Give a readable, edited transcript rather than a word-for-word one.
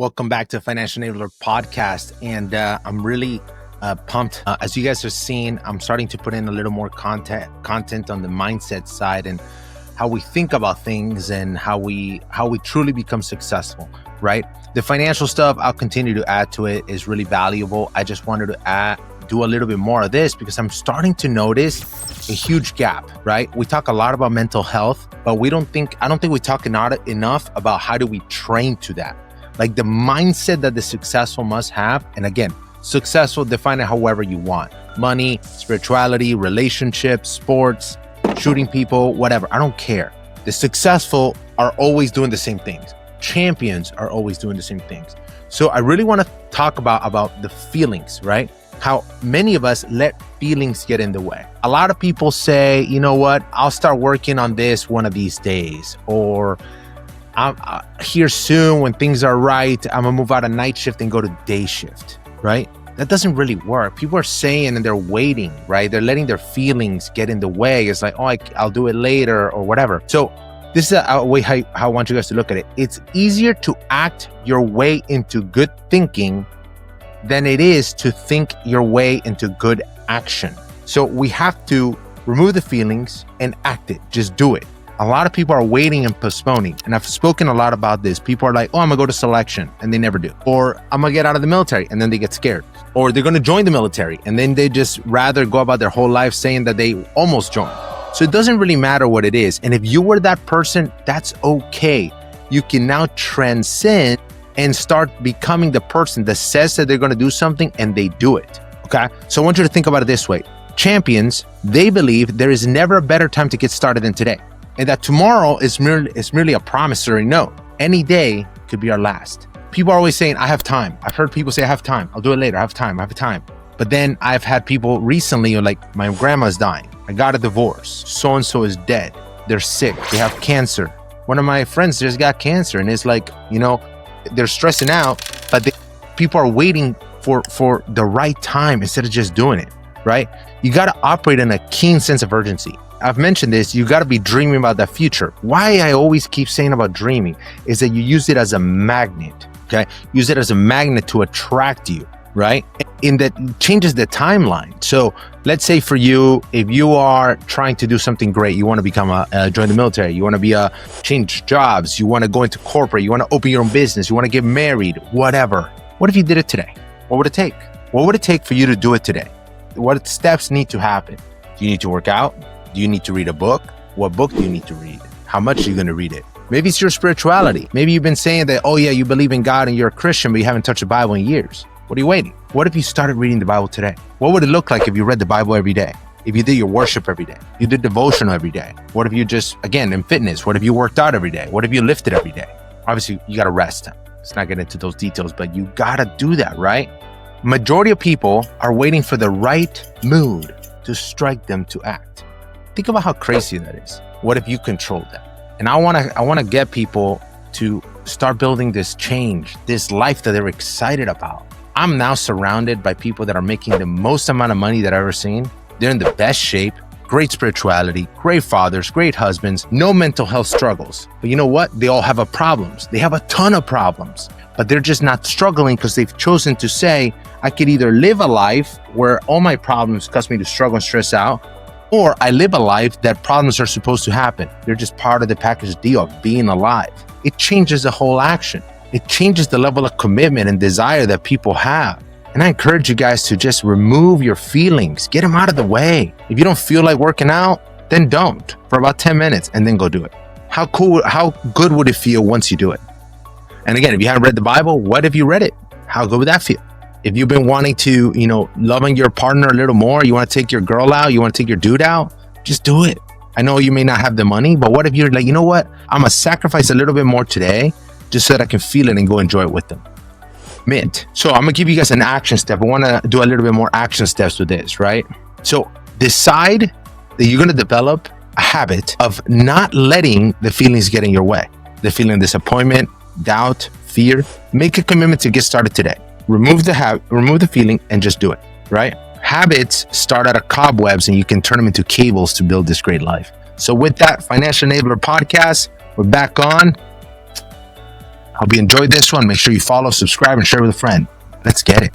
Welcome back to Financial Enabler Podcast. And I'm really pumped. As you guys have seen, I'm starting to put in a little more content on the mindset side and how we think about things and how we truly become successful, right? The financial stuff, I'll continue to add to it, is really valuable. I just wanted to do a little bit more of this because I'm starting to notice a huge gap, right? We talk a lot about mental health, but I don't think we talk enough about how do we train to that. Like the mindset that the successful must have. And again, successful, define it however you want. Money, spirituality, relationships, sports, shooting people, whatever. I don't care. The successful are always doing the same things. Champions are always doing the same things. So I really want to talk about the feelings, right? How many of us let feelings get in the way. A lot of people say, you know what, I'll start working on this one of these days, or I'm here soon when things are right, I'm gonna move out of night shift and go to day shift, right? That doesn't really work. People are saying and they're waiting, right? They're letting their feelings get in the way. It's like, oh, I'll do it later or whatever. So this is a way how I want you guys to look at it. It's easier to act your way into good thinking than it is to think your way into good action. So we have to remove the feelings and act it. Just do it. A lot of people are waiting and postponing. And I've spoken a lot about this. People are like, oh, I'm gonna go to selection, and they never do. Or I'm gonna get out of the military, and then they get scared. Or they're gonna join the military, and then they just rather go about their whole life saying that they almost joined. So it doesn't really matter what it is. And if you were that person, that's okay. You can now transcend and start becoming the person that says that they're gonna do something and they do it, okay? So I want you to think about it this way. Champions, they believe there is never a better time to get started than today. And that tomorrow is merely a promissory note. Any day could be our last. People are always saying, I have time. I've heard people say, I have time. I'll do it later. I have time. But then I've had people recently like, my grandma's dying. I got a divorce. So-and-so is dead. They're sick. They have cancer. One of my friends just got cancer. And it's like, they're stressing out, but people are waiting for the right time instead of just doing it, right? You got to operate in a keen sense of urgency. I've mentioned this, you got to be dreaming about the future. Why I always keep saying about dreaming is that you use it as a magnet, okay? Use it as a magnet to attract you, right? And that changes the timeline. So let's say for you, if you are trying to do something great, you want to become join the military, you want to change jobs, you want to go into corporate, you want to open your own business, you want to get married, whatever. What if you did it today? What would it take? What would it take for you to do it today? What steps need to happen? Do you need to work out? Do you need to read a book? What book do you need to read? How much are you going to read it? Maybe it's your spirituality. Maybe you've been saying that, oh yeah, you believe in God and you're a Christian, but you haven't touched the Bible in years. What are you waiting? What if you started reading the Bible today? What would it look like if you read the Bible every day? If you did your worship every day? You did devotional every day? What if you just, again, in fitness, what if you worked out every day? What if you lifted every day? Obviously, you got to rest. Let's not get into those details, but you got to do that, right? Majority of people are waiting for the right mood to strike them to act. Think about how crazy that is. What if you controlled that? And I want to get people to start building this change, this life that they're excited about. I'm now surrounded by people that are making the most amount of money that I've ever seen. They're in the best shape, great spirituality, great fathers, great husbands, no mental health struggles. But you know what? They all have problems. They have a ton of problems, but they're just not struggling because they've chosen to say, I could either live a life where all my problems cause me to struggle and stress out, or I live a life that problems are supposed to happen. They're just part of the package deal of being alive. It changes the whole action. It changes the level of commitment and desire that people have. And I encourage you guys to just remove your feelings, get them out of the way. If you don't feel like working out, then don't for about 10 minutes and then go do it. How good would it feel once you do it? And again, if you haven't read the Bible, what if you read it? How good would that feel? If you've been wanting to, loving your partner a little more, you want to take your girl out, you want to take your dude out, just do it. I know you may not have the money, but what if you're like, you know what? I'm going to sacrifice a little bit more today just so that I can feel it and go enjoy it with them. Mint. So I'm going to give you guys an action step. I want to do a little bit more action steps with this, right? So decide that you're going to develop a habit of not letting the feelings get in your way. The feeling of disappointment, doubt, fear. Make a commitment to get started today. Remove the feeling and just do it, right? Habits start out of cobwebs and you can turn them into cables to build this great life. So with that, Financial Enabler Podcast, we're back on. Hope you enjoyed this one. Make sure you follow, subscribe, and share with a friend. Let's get it.